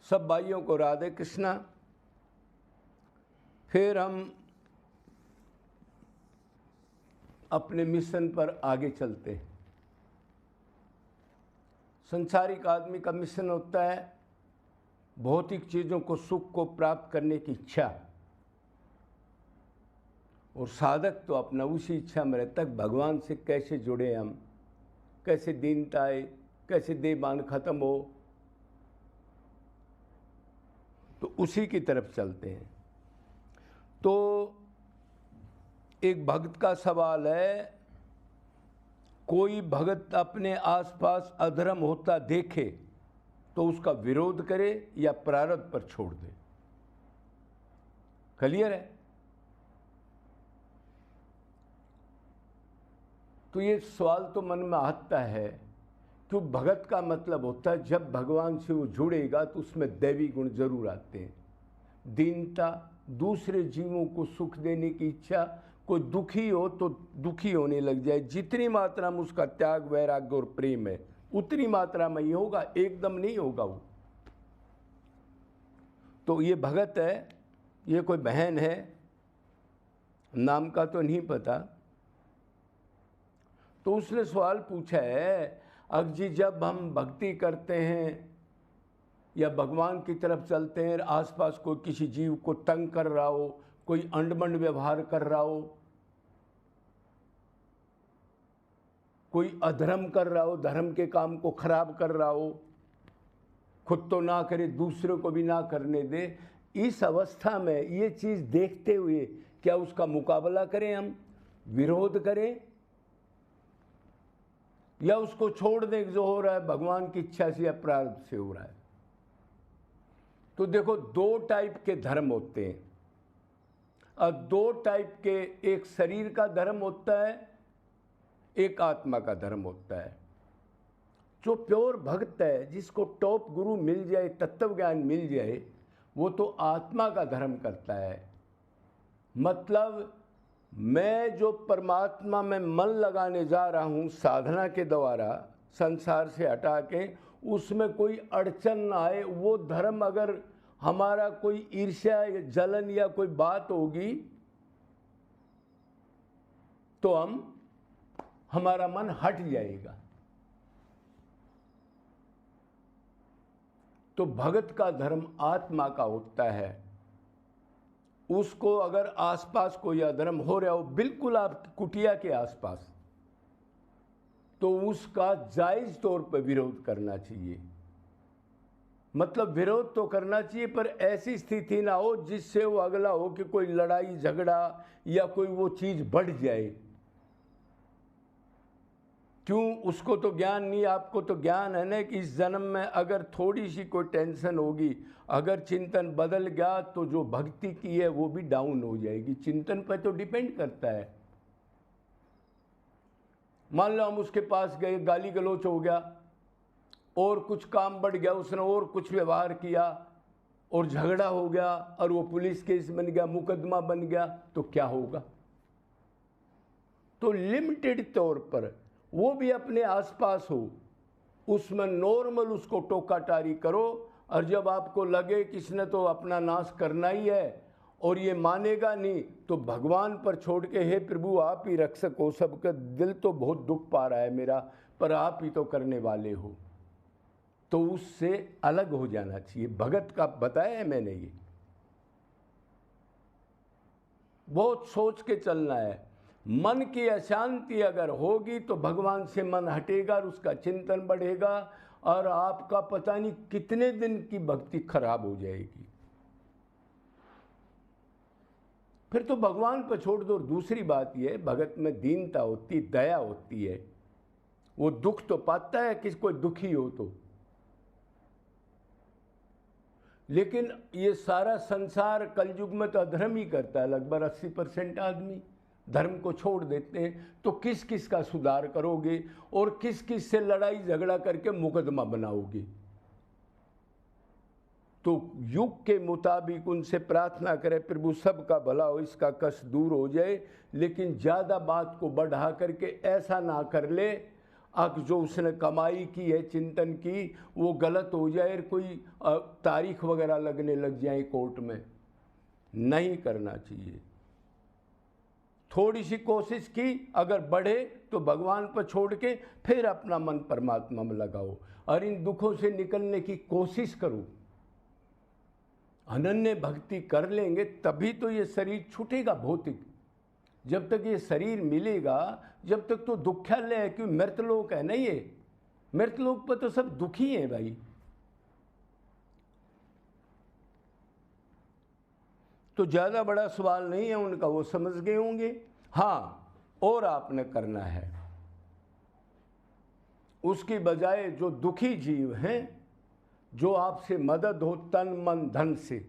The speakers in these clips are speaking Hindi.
सब भाइयों को राधे कृष्णा। फिर हम अपने मिशन पर आगे चलते हैं। संसारिक आदमी का मिशन होता है भौतिक चीज़ों को, सुख को प्राप्त करने की इच्छा, और साधक तो अपना उसी इच्छा में रहता है भगवान से कैसे जुड़े हम, कैसे दीनता आए, कैसे देहभान खत्म हो, तो उसी की तरफ चलते हैं। तो एक भक्त का सवाल है, कोई भक्त अपने आसपास अधर्म होता देखे तो उसका विरोध करे या प्रारब्ध पर छोड़ दे? क्लियर है? तो ये सवाल तो मन में आता है। तो भगत का मतलब होता है जब भगवान से वो जुड़ेगा तो उसमें दैवी गुण जरूर आते हैं। दीनता, दूसरे जीवों को सुख देने की इच्छा, कोई दुखी हो तो दुखी होने लग जाए, जितनी मात्रा में उसका त्याग, वैराग्य और प्रेम है उतनी मात्रा में ही होगा, एकदम नहीं होगा वो। तो ये भगत है, ये कोई बहन है, नाम का तो नहीं पता। तो उसने सवाल पूछा है, अग जी जब हम भक्ति करते हैं या भगवान की तरफ चलते हैं, आसपास कोई किसी जीव को तंग कर रहा हो, कोई अंडमंड व्यवहार कर रहा हो, कोई अधर्म कर रहा हो, धर्म के काम को खराब कर रहा हो, खुद तो ना करे दूसरों को भी ना करने दे, इस अवस्था में ये चीज़ देखते हुए क्या उसका मुकाबला करें, हम विरोध करें, या उसको छोड़ दें जो हो रहा है भगवान की इच्छा से या प्रारब्ध से हो रहा है? तो देखो, दो टाइप के धर्म होते हैं और दो टाइप के, एक शरीर का धर्म होता है, एक आत्मा का धर्म होता है। जो प्योर भक्त है, जिसको टॉप गुरु मिल जाए, तत्व ज्ञान मिल जाए, वो तो आत्मा का धर्म करता है। मतलब मैं जो परमात्मा में मन लगाने जा रहा हूँ साधना के द्वारा, संसार से हटा के, उसमें कोई अड़चन ना आए। वो धर्म अगर हमारा कोई ईर्ष्या या जलन या कोई बात होगी तो हमारा मन हट जाएगा। तो भगत का धर्म आत्मा का होता है। उसको अगर आसपास कोई अधर्म हो रहा हो, बिल्कुल आपकी कुटिया के आसपास, तो उसका जायज तौर पर विरोध करना चाहिए। मतलब विरोध तो करना चाहिए, पर ऐसी स्थिति ना हो जिससे वो अगला हो कि कोई लड़ाई झगड़ा या कोई वो चीज़ बढ़ जाए। क्यों? उसको तो ज्ञान नहीं, आपको तो ज्ञान है ना कि इस जन्म में अगर थोड़ी सी कोई टेंशन होगी, अगर चिंतन बदल गया तो जो भक्ति की है वो भी डाउन हो जाएगी। चिंतन पर तो डिपेंड करता है। मान लो हम उसके पास गए, गाली गलौच हो गया और कुछ काम बढ़ गया, उसने और कुछ व्यवहार किया और झगड़ा हो गया और वो पुलिस केस बन गया, मुकदमा बन गया, तो क्या होगा? तो लिमिटेड तौर पर वो भी अपने आसपास हो, उसमें नॉर्मल उसको टोकाटारी करो, और जब आपको लगे कि इसने तो अपना नाश करना ही है और ये मानेगा नहीं, तो भगवान पर छोड़ के, हे प्रभु आप ही रक्षक हो सबका, दिल तो बहुत दुख पा रहा है मेरा, पर आप ही तो करने वाले हो, तो उससे अलग हो जाना चाहिए। भगत का बताया है मैंने, ये बहुत सोच के चलना है। मन की अशांति अगर होगी तो भगवान से मन हटेगा और उसका चिंतन बढ़ेगा और आपका पता नहीं कितने दिन की भक्ति खराब हो जाएगी। फिर तो भगवान पर छोड़ दो। दूसरी बात यह है, भगत में दीनता होती, दया होती है। वो दुख तो पाता है कि कोई दुखी हो तो, लेकिन ये सारा संसार कलयुग में तो अधर्म ही करता है। लगभग 80% आदमी धर्म को छोड़ देते हैं। तो किस किस का सुधार करोगे और किस किस से लड़ाई झगड़ा करके मुकदमा बनाओगे? तो युग के मुताबिक उनसे प्रार्थना करें, प्रभु सबका भला हो, इसका कष्ट दूर हो जाए, लेकिन ज़्यादा बात को बढ़ा करके ऐसा ना कर ले अब जो उसने कमाई की है चिंतन की वो गलत हो जाए और कोई तारीख वगैरह लगने लग जाए कोर्ट में, नहीं करना चाहिए। थोड़ी सी कोशिश की, अगर बढ़े तो भगवान पर छोड़ के फिर अपना मन परमात्मा में लगाओ और इन दुखों से निकलने की कोशिश करो। अनन्य भक्ति कर लेंगे तभी तो ये शरीर छूटेगा भौतिक। जब तक ये शरीर मिलेगा जब तक तो दुख्यालय है, क्यों मृतलोक है ना ये, मृतलोक पर तो सब दुखी हैं भाई। तो ज़्यादा बड़ा सवाल नहीं है उनका, वो समझ गए होंगे। हाँ, और आपने करना है उसकी बजाय जो दुखी जीव हैं, जो आपसे मदद हो तन मन धन से,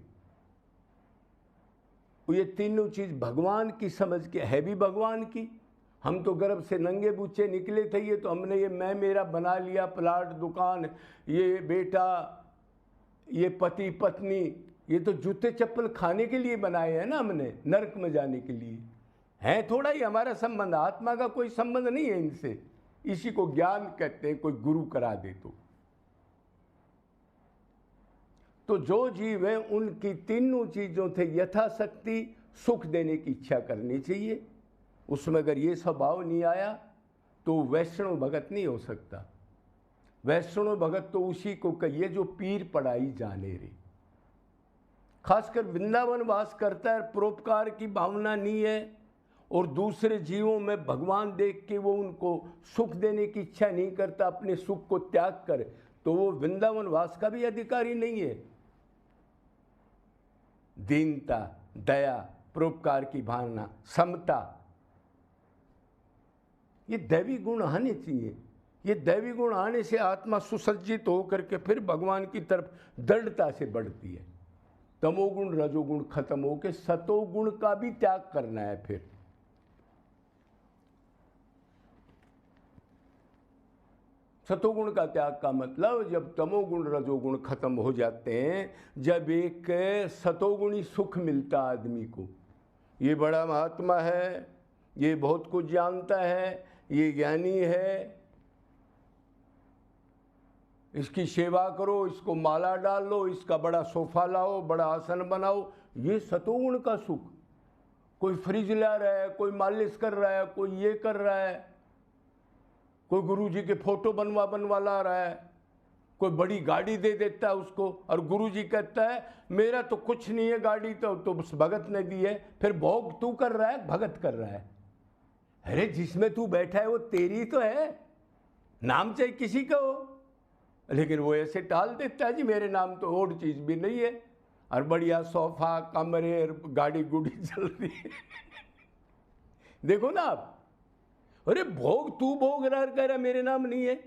ये तीनों चीज़ भगवान की समझ के है भी भगवान की। हम तो गर्भ से नंगे बूचे निकले थे, ये तो हमने ये मैं मेरा बना लिया, प्लाट दुकान, ये बेटा, ये पति पत्नी, ये तो जूते चप्पल खाने के लिए बनाए हैं ना हमने, नरक में जाने के लिए है। थोड़ा ही हमारा संबंध, आत्मा का कोई संबंध नहीं है इनसे। इसी को ज्ञान कहते हैं, कोई गुरु करा दे तो जो जीव है उनकी तीनों चीज़ों से यथाशक्ति सुख देने की इच्छा करनी चाहिए। उसमें अगर ये स्वभाव नहीं आया तो वैष्णव भगत नहीं हो सकता। वैष्णव भगत तो उसी को कहिए जो पीर पढ़ाई जाने रे। खासकर वृंदावन वास करता है, परोपकार की भावना नहीं है और दूसरे जीवों में भगवान देख के वो उनको सुख देने की इच्छा नहीं करता, अपने सुख को त्याग कर, तो वो वृंदावन वास का भी अधिकारी नहीं है। दीनता, दया, परोपकार की भावना, समता, ये दैवी गुण आने चाहिए। ये दैवी गुण आने से आत्मा सुसज्जित होकर के फिर भगवान की तरफ दृढ़ता से बढ़ती है। तमोगुण रजोगुण खत्म होकर सतोगुण का भी त्याग करना है। फिर सतोगुण का त्याग का मतलब जब तमोगुण रजोगुण खत्म हो जाते हैं, जब एक सतोगुणी सुख मिलता आदमी को, ये बड़ा महात्मा है, ये बहुत कुछ जानता है, ये ज्ञानी है, इसकी सेवा करो, इसको माला डाल लो, इसका बड़ा सोफा लाओ, बड़ा आसन बनाओ, ये सतोगुण का सुख। कोई फ्रिज ला रहा है, कोई मालिश कर रहा है, कोई ये कर रहा है, कोई गुरुजी के फोटो बनवा ला रहा है, कोई बड़ी गाड़ी दे देता है उसको, और गुरुजी कहता है मेरा तो कुछ नहीं है गाड़ी, तो उस भगत ने दी है। फिर भोग तू कर रहा है, भगत कर रहा है। अरे जिसमें तू बैठा है वो तेरी तो है, नाम चाहे किसी का हो, लेकिन वो ऐसे टाल देता है जी मेरे नाम तो और चीज़ भी नहीं है, और बढ़िया सोफा, कमरे, गाड़ी गुड़ी चल रही है। देखो ना आप, अरे भोग तू भोग रहा कह रहा मेरे नाम नहीं है।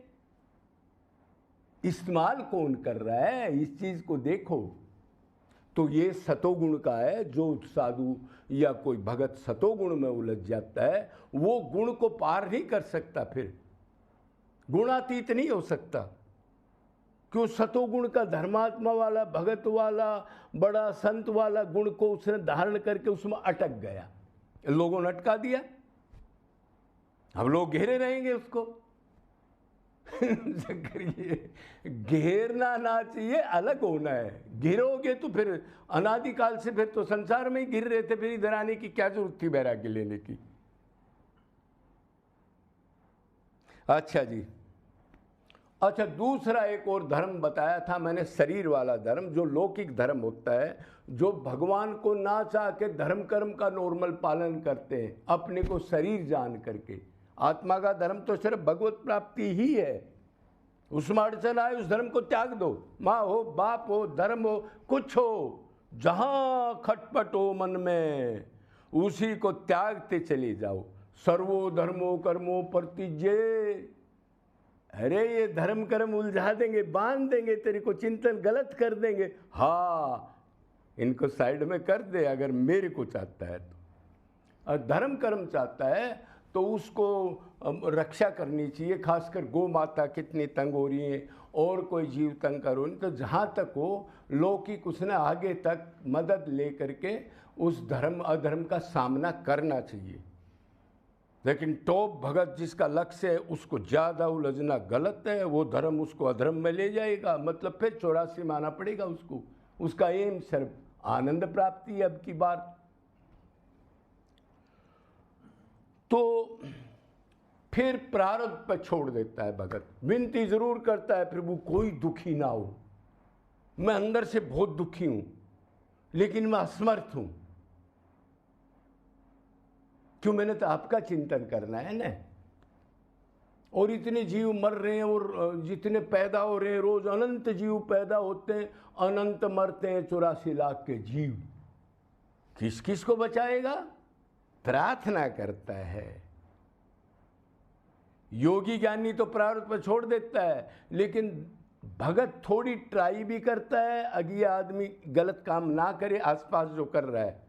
इस्तेमाल कौन कर रहा है, इस चीज़ को देखो। तो ये सतोगुण का है। जो साधु या कोई भगत सतोगुण में उलझ जाता है वो गुण को पार नहीं कर सकता, फिर गुणातीत नहीं हो सकता। क्यों? सतोगुण का धर्मात्मा वाला, भगत वाला, बड़ा संत वाला गुण को उसने धारण करके उसमें अटक गया, लोगों ने अटका दिया। हम लोग घेरे रहेंगे उसको। घेरना ना चाहिए, अलग होना है। घिरोगे तो फिर अनादिकाल से फिर तो संसार में ही घिर रहे थे, फिर इधर आने की क्या जरूरत थी वैराग्य लेने की। अच्छा जी, अच्छा दूसरा एक और धर्म बताया था मैंने, शरीर वाला धर्म, जो लौकिक धर्म होता है, जो भगवान को ना चाह के धर्म कर्म का नॉर्मल पालन करते हैं अपने को शरीर जान करके। आत्मा का धर्म तो सिर्फ भगवत प्राप्ति ही है। उसमें अड़चन आए उस धर्म को त्याग दो, माँ हो, बाप हो, धर्म हो, कुछ हो, जहाँ खटपट हो मन में उसी को त्यागते चले जाओ। सर्वो धर्मो कर्मो परित्यज्य। अरे ये धर्म कर्म उलझा देंगे, बांध देंगे, तेरे को चिंतन गलत कर देंगे। हाँ, इनको साइड में कर दे अगर मेरे को चाहता है तो। और धर्म कर्म चाहता है तो उसको रक्षा करनी चाहिए। खासकर गौ माता कितनी तंग हो रही है और कोई जीव तंग करो नहीं, तो जहाँ तक हो लौकिक उसने आगे तक मदद ले करके उस धर्म अधर्म का सामना करना चाहिए। लेकिन टॉप भगत जिसका लक्ष्य है उसको ज़्यादा उलझना गलत है, वो धर्म उसको अधर्म में ले जाएगा, मतलब फिर 84 में आना पड़ेगा उसको। उसका एम सिर्फ आनंद प्राप्ति है अब की बार। तो फिर प्रारब्ध पर छोड़ देता है भगत, विनती जरूर करता है प्रभु कोई दुखी ना हो, मैं अंदर से बहुत दुखी हूं लेकिन मैं असमर्थ हूं, क्यों, मैंने तो आपका चिंतन करना है ना। और इतने जीव मर रहे हैं और जितने पैदा हो रहे हैं, रोज अनंत जीव पैदा होते हैं, अनंत मरते हैं, 84 लाख के जीव, किस किस को बचाएगा? प्रार्थना करता है। योगी ज्ञानी तो प्रारब्ध पर छोड़ देता है, लेकिन भगत थोड़ी ट्राई भी करता है, अगले आदमी गलत काम ना करे आसपास जो कर रहा है,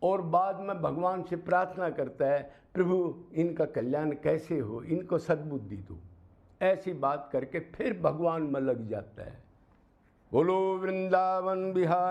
और बाद में भगवान से प्रार्थना करता है प्रभु इनका कल्याण कैसे हो, इनको सद्बुद्धि दो। ऐसी बात करके फिर भगवान में लग जाता है। बोलो वृंदावन बिहार।